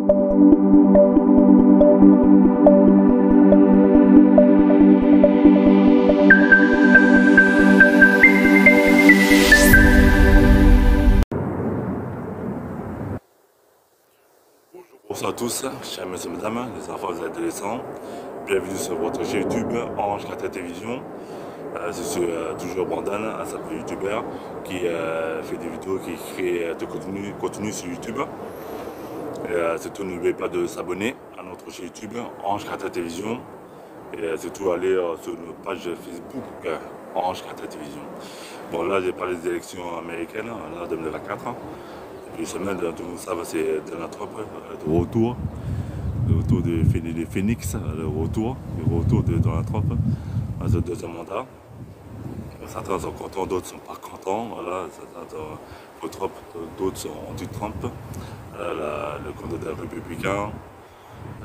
Bonsoir à tous, chers messieurs et mesdames, les enfants et les adolescents. Bienvenue sur votre chaîne YouTube Ange Carter Télévision. Je suis toujours Brandon, un simple youtubeur qui fait des vidéos, qui crée de contenu sur YouTube. Surtout n'oubliez pas de s'abonner à notre chaîne YouTube Ange Carter Télévision. Et surtout aller sur notre page Facebook Ange Carter Télévision. Bon, là j'ai parlé des élections américaines, là 2024. Une semaine, tout le monde savent, c'est Donald Trump, le retour de Phoenix, le retour de Donald Trump dans ce deuxième mandat. Certains sont contents, d'autres ne sont pas contents. Voilà, certains sont pour Trump, d'autres sont anti-Trump. Le candidat républicain,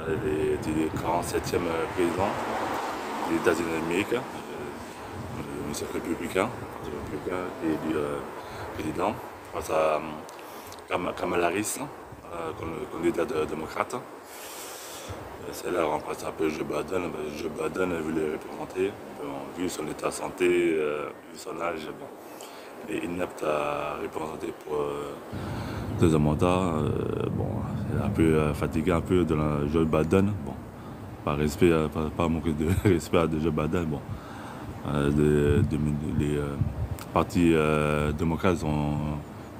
le 47e président des États-Unis d'Amérique, le monsieur républicain, élu président, face à Kamala Harris, candidat démocrate. Celle-là remplace un peu Joe Biden. Joe Biden a voulu le représenter. Vu son état de santé, vu son âge, bon, il est inapte à représenter pour deuxième mandat. Bon, il est un peu fatigué un peu de Joe Biden. Bon, pas manquer de respect à Joe Biden. Bon, les partis démocrates ont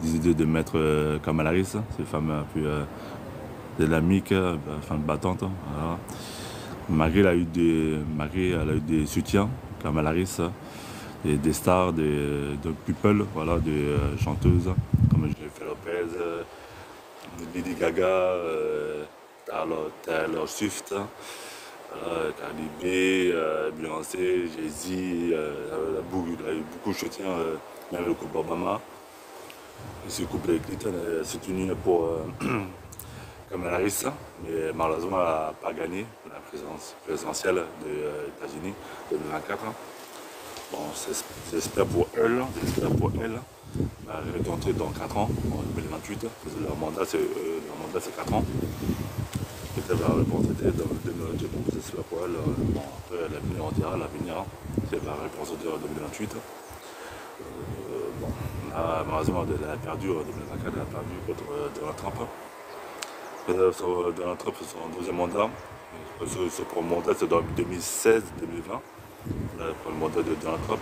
décidé de mettre Kamala Harris, cette femme un peu dynamique, femme battante. Voilà. Marie elle a eu des soutiens, Kamala Harris, et des stars, de people, voilà, des chanteuses comme Jennifer Lopez, Lady Gaga, Taylor Swift, Cardi B, Beyoncé, Jay-Z, il a eu beaucoup de soutien, même le couple Obama. Ce couple Clinton s'est tenu pour Kamala Harris, mais malheureusement elle n'a pas gagné la présidentielle des États-Unis de 2024. Bon, j'espère pour elle, elle va rentrer dans 4 ans, en 2028, parce que leur mandat c'est 4 ans. Peut-être qu'elle va représenter dans 2028, bon, j'espère pour elle. Bon, après l'avenir, on dira l'avenir, elle va représenter en 2028. Bon, malheureusement, elle a perdu en 2024, elle a perdu contre Donald Trump. Donald Trump, c'est son deuxième mandat. Son premier mandat, c'est dans 2016-2020. Le premier mandat de Donald Trump.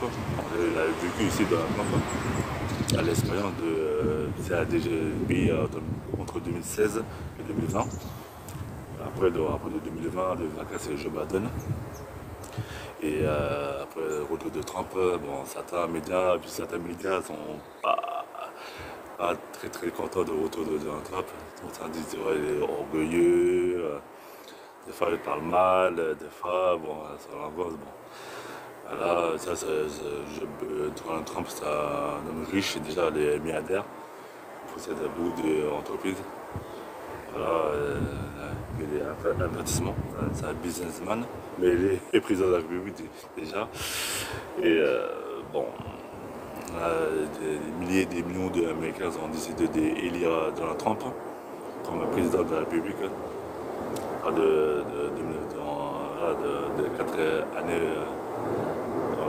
Il a vécu ici Donald Trump. Il a l'expérience c'est à déjà pays entre 2016 et 2020. Après de 2020 à 2024, c'est Joe Biden. Et après le retour de Trump, bon, certains médias sont pas très contents du retour de Donald Trump. Certains disent qu'il est orgueilleux, des fois il parle mal, des fois, bon, ça l'angoisse. Bon. Voilà, ça, Donald Trump, c'est un homme riche, déjà il est milliardaire, il possède beaucoup d'entreprises. Voilà, il est un investissement, c'est un businessman, mais il est président de la République déjà. Et bon, des millions d'Américains ont décidé d'élire Donald Trump comme président de la République de 4 années,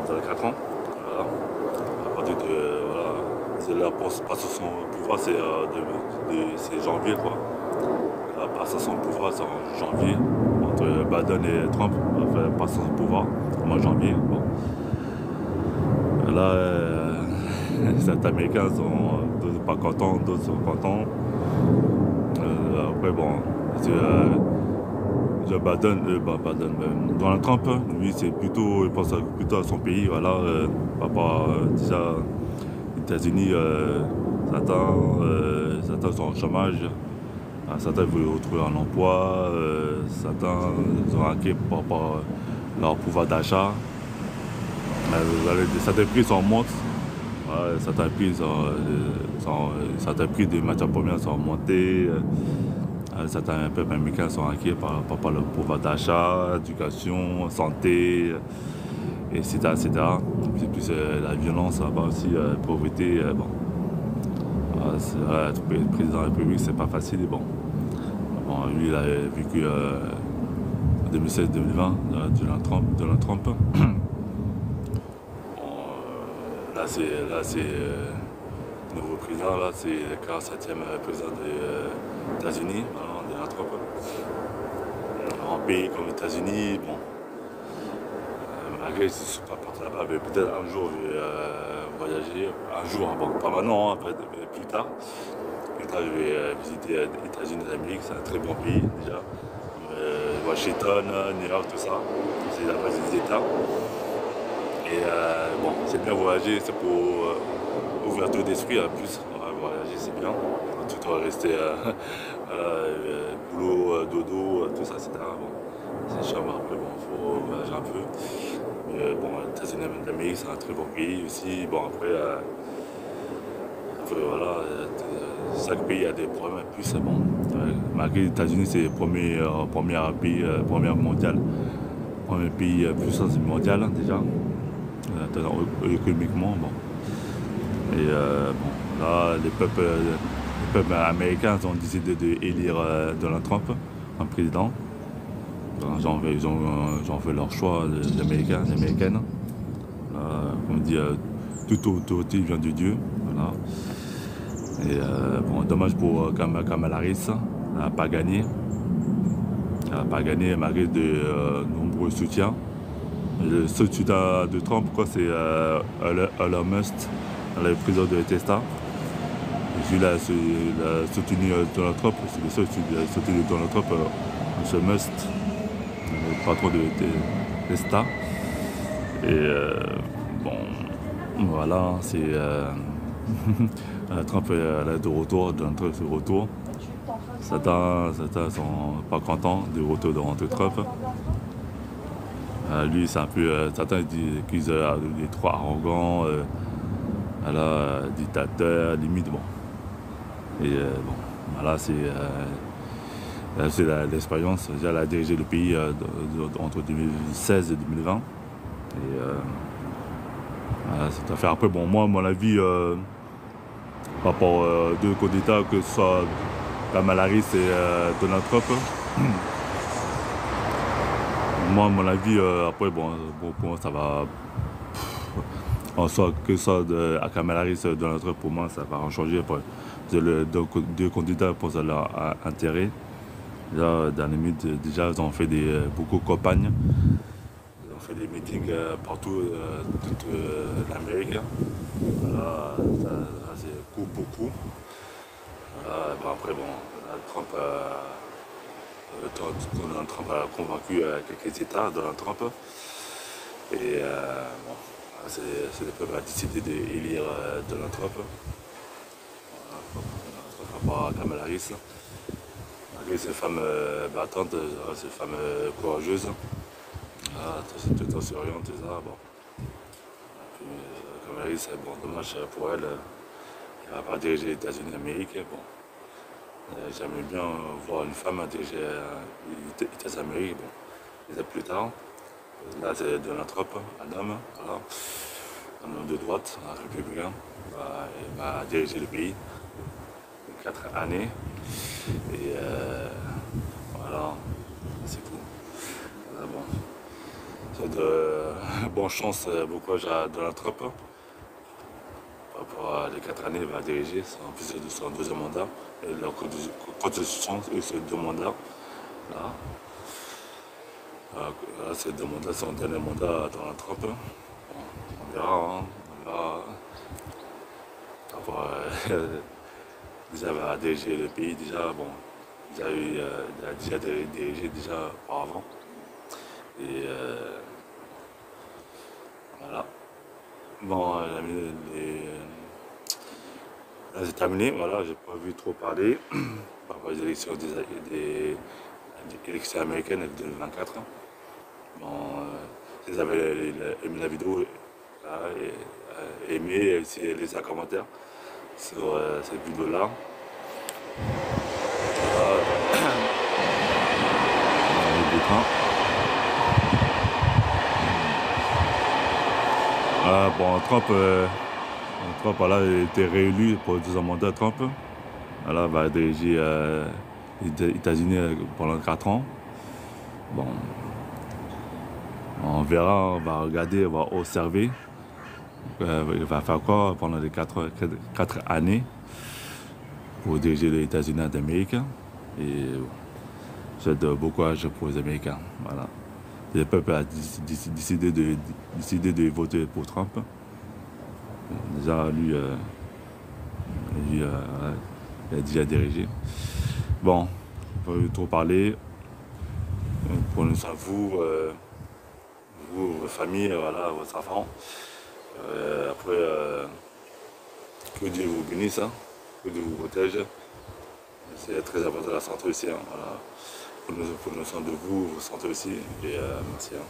dans les 4 ans. Voilà. À partir de, voilà, c'est la passation au pouvoir, c'est janvier, quoi. La passation au pouvoir, c'est en janvier, entre Biden et Trump, enfin, passation au pouvoir, au mois de janvier. Bon. Là, certains Américains sont pas contents, d'autres sont contents. Après, bon, Donald Trump, lui, c'est plutôt, il pense plutôt à son pays, voilà, déjà, les États-Unis, certains sont au chômage, certains veulent retrouver un emploi, certains sont inquiets par rapport à leur pouvoir d'achat. Certains prix sont en monte, certains prix des matières premières sont montés. Certains peuples américains sont inquiets par rapport au pouvoir d'achat, éducation, santé, etc. C'est plus la violence, là-bas aussi, la pauvreté. Bon. Être président de la République, c'est pas facile. Bon. Bon, lui, il a vécu en 2016-2020, Donald Trump. Bon, là c'est le nouveau président, là, c'est le 47e président des États-Unis, Donald Trump. En pays comme les États-Unis, bon, malgré que je ne suis pas parti là-bas, mais peut-être un jour je vais voyager, un jour, bon, pas maintenant, hein, plus tard. Plus tard, je vais visiter les États-Unis d'Amérique, c'est un très bon pays déjà. Washington, New York, tout ça, c'est la base des États. Et bon, c'est bien voyager, c'est pour ouverture d'esprit en plus. Voyager, c'est bien. Tout va rester boulot, dodo, tout ça, etc. Bon, c'est chiant, mais après, bon, il faut voyager un peu. Mais bon, les États-Unis d'Amérique, c'est un très bon pays aussi. Bon, après voilà, chaque pays a des problèmes. En plus, bon, malgré les États-Unis, c'est le premier pays, premier pays puissance mondiale, déjà, économiquement. Bon. Et bon, là, les peuples américains ont décidé d'élire Donald Trump en président. Ils ont fait leur choix, les Américains, les Américaines. Comme on dit, toute autorité vient de Dieu. Voilà. Et bon, dommage pour Kamala Harris, elle n'a pas gagné. Elle n'a pas gagné malgré de nombreux soutiens. Le seul soutien de Trump, c'est Elon Musk, le président de Tesla. Lui, il a soutenu Donald Trump, c'est le seul qui a soutenu Donald Trump, M. Musk, le patron de Tesla. Et bon, voilà, c'est Trump est de retour, Donald Trump est de retour. Certains sont pas contents du retour de Trump. Lui, c'est un peu. Certains disent qu'il est trop arrogant, dictateur, limite. Bon. Et bon, voilà, c'est l'expérience. Elle a dirigé le pays entre 2016 et 2020. Et voilà, cette affaire. Après, bon, moi, à mon avis, par rapport aux deux candidats, que ce soit Kamala Harris et Donald Trump, moi, à mon avis, après, bon, pour moi, ça va. En soit que ça à Kamala Harris, Donald Trump, pour moi, ça va en changer. Après, deux candidats pour leur intérêt. Là, dans les mythes, déjà, ils ont fait beaucoup de campagnes. Ils ont fait des meetings partout, toute l'Amérique. Voilà, ça c'est coup pour coup. Bon, après, bon, Donald Trump a convaincu quelques États, Donald Trump. Et bon, c'est le peuple a décidé d'élire Donald Trump. Par rapport à Kamala Harris. Malgré ces femmes battantes, ces femmes courageuses. Tout en souriant, tout ça. Bon. Kamala Harris, bon, dommage pour elle. Elle ne va pas diriger les États-Unis d'Amérique. Bon. J'aimerais bien voir une femme diriger les États-Unis d'Amérique. Bon. Et plus tard. Là, c'est Donald Trump, un homme, voilà. Un homme de droite, un républicain. Il va diriger le pays. 4 années. Et voilà, c'est tout. Voilà, bon. Bonne chance, bon courage à Donald Trump. Par rapport à les 4 années, il va diriger, en plus de son deuxième mandat. Et la constitution, c'est 2 mandats. Là, c'est 2 mandats, son dernier mandat à Donald Trump. Bon, on verra, hein. On verra. Après, déjà, il va diriger le pays, déjà, bon, il a déjà dirigé déjà auparavant. Et voilà. Bon, là, c'est terminé, voilà, j'ai pas vu trop parler par rapport aux élections des élections américaines de 2024. Bon, si vous avez aimé la vidéo, là, aimé et aussi laissez un commentaire sur cette vidéo-là. Bon, Trump, voilà, il a été réélu pour le deuxième mandat. Trump, voilà, va diriger États-Unis pendant 4 ans. Bon, on verra, on va regarder, on va observer. Il va faire quoi pendant les 4 années pour diriger les États-Unis d'Amérique. Et je souhaite bon courage pour les Américains. Voilà. Le peuple a décidé de voter pour Trump. Déjà, lui, il a déjà dirigé. Bon, on va trop parler. Prenez soin de vous, vos familles, voilà, vos enfants. Après, que Dieu vous bénisse, hein, que Dieu vous protège. C'est très important la santé aussi. Hein, voilà. Prenez soin de vous, vous santé aussi. Et merci. Hein.